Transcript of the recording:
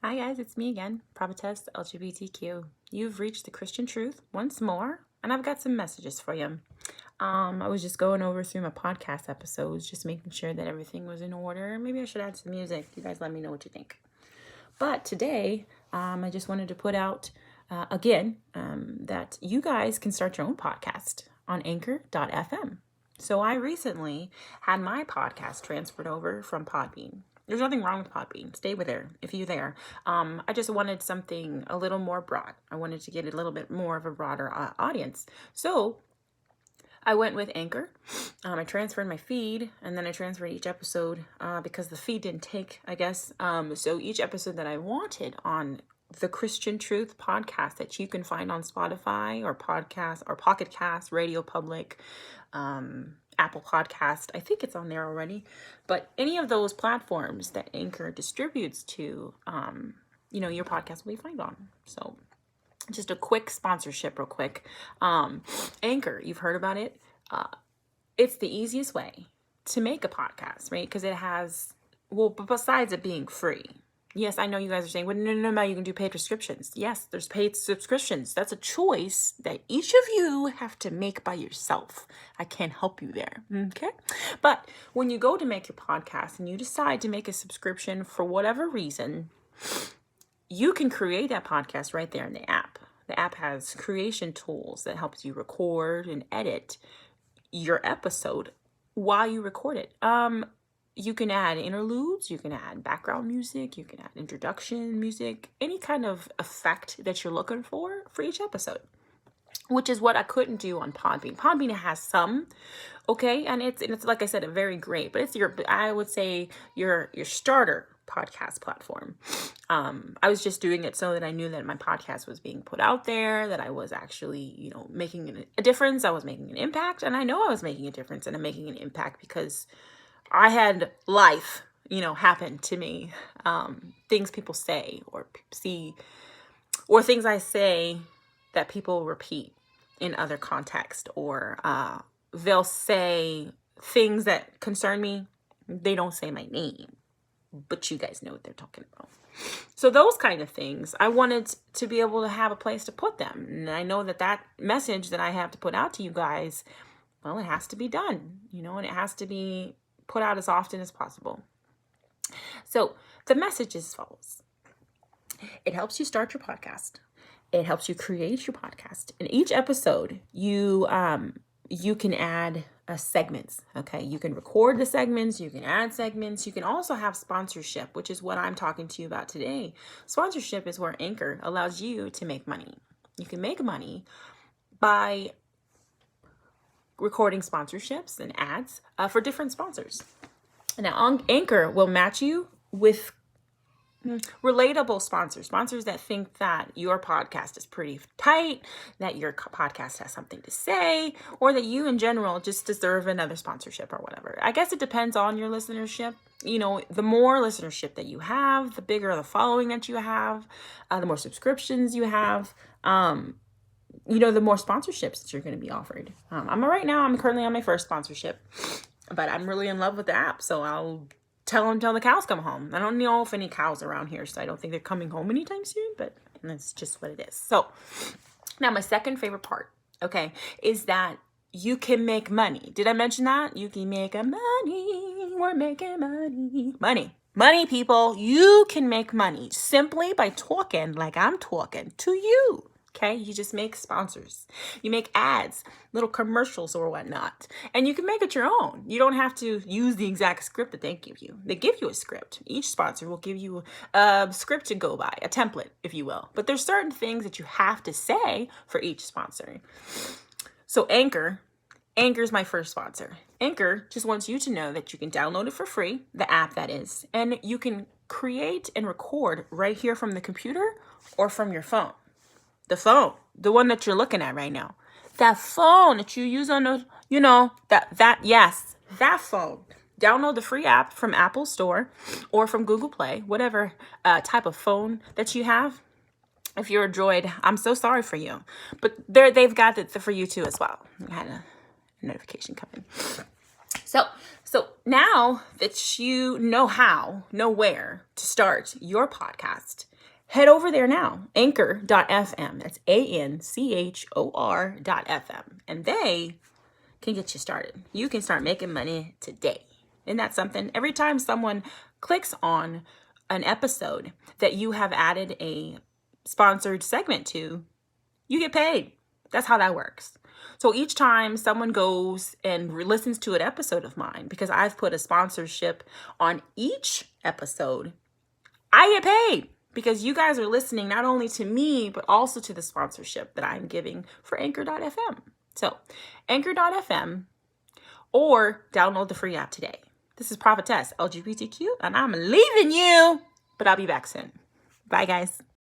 Hi guys, it's me again, Prophetess LGBTQ. You've reached the Christian truth once more, and I've got some messages for you. I was just going over through my podcast episodes, just making sure that everything was in order. Maybe I should add some music. You guys let me know what you think. But today, I just wanted to put out again that you guys can start your own podcast on anchor.fm. So I recently had my podcast transferred over from Podbean. There's nothing wrong with Podbean. Stay with there if you're there. I just wanted something a little more broad. I wanted to get a little bit more of a broader audience. So I went with Anchor. I transferred my feed, and then I transferred each episode because the feed didn't take, I guess. So each episode that I wanted on the Christian Truth podcast that you can find on Spotify or podcast or Pocket Cast, Radio Public, Apple Podcast. I think it's on there already. But any of those platforms that Anchor distributes to, your podcast will be found on. So just a quick sponsorship real quick. Anchor, you've heard about it. It's the easiest way to make a podcast, right? Because it has, but besides it being free. Yes, I know you guys are saying, well, no, you can do paid subscriptions. Yes, there's paid subscriptions. That's a choice that each of you have to make by yourself. I can't help you there, okay? But when you go to make your podcast and you decide to make a subscription for whatever reason, you can create that podcast right there in the app. The app has creation tools that helps you record and edit your episode while you record it. You can add interludes, you can add background music, you can add introduction music, any kind of effect that you're looking for each episode, which is what I couldn't do on Podbean. Podbean has some, okay, and it's like I said, very great, but it's I would say your starter podcast platform. I was just doing it so that I knew that my podcast was being put out there, that I was actually, making a difference. I was making an impact, and I know I was making a difference, and I'm making an impact because I had life, happen to me. Things people say or see, or things I say that people repeat in other contexts, or they'll say things that concern me. They don't say my name, but you guys know what they're talking about. So those kind of things, I wanted to be able to have a place to put them. And I know that message that I have to put out to you guys, well, it has to be done, and it has to be put out as often as possible. So the message is as follows. It helps you start your podcast. It helps you create your podcast. In each episode, you can add segments. Okay, you can record the segments. You can add segments. You can also have sponsorship, which is what I'm talking to you about today. Sponsorship is where Anchor allows you to make money. You can make money by recording sponsorships and ads for different sponsors. Now, Anchor will match you with relatable sponsors that think that your podcast is pretty tight, that your podcast has something to say, or that you in general just deserve another sponsorship or whatever. I guess it depends on your listenership. The more listenership that you have, the bigger the following that you have, the more subscriptions you have, the more sponsorships that you're going to be offered. I'm currently on my first sponsorship, but I'm really in love with the app. So I'll tell them till the cows come home. I don't know if any cows around here, so I don't think they're coming home anytime soon, but that's just what it is. So now my second favorite part, okay, is that you can make money. Did I mention that? You can make money. We're making money. Money, people. You can make money simply by talking like I'm talking to you. Okay, you just make sponsors. You make ads, little commercials or whatnot. And you can make it your own. You don't have to use the exact script that they give you. They give you a script. Each sponsor will give you a script to go by, a template, if you will. But there's certain things that you have to say for each sponsor. So Anchor's my first sponsor. Anchor just wants you to know that you can download it for free, the app that is, and you can create and record right here from the computer or from your phone. The phone, the one that you're looking at right now. That phone that you use on the, that phone. Download the free app from Apple Store or from Google Play, whatever type of phone that you have. If you're a Droid, I'm so sorry for you. But they've got it for you too as well. I had a notification come in. So So now that you know where to start your podcast, head over there now, anchor.fm. That's ANCHOR.fm. And they can get you started. You can start making money today. Isn't that something? Every time someone clicks on an episode that you have added a sponsored segment to, you get paid. That's how that works. So each time someone goes and listens to an episode of mine, because I've put a sponsorship on each episode, I get paid because you guys are listening not only to me, but also to the sponsorship that I'm giving for Anchor.fm. So Anchor.fm, or download the free app today. This is Prophetess LGBTQ, and I'm leaving you, but I'll be back soon. Bye, guys.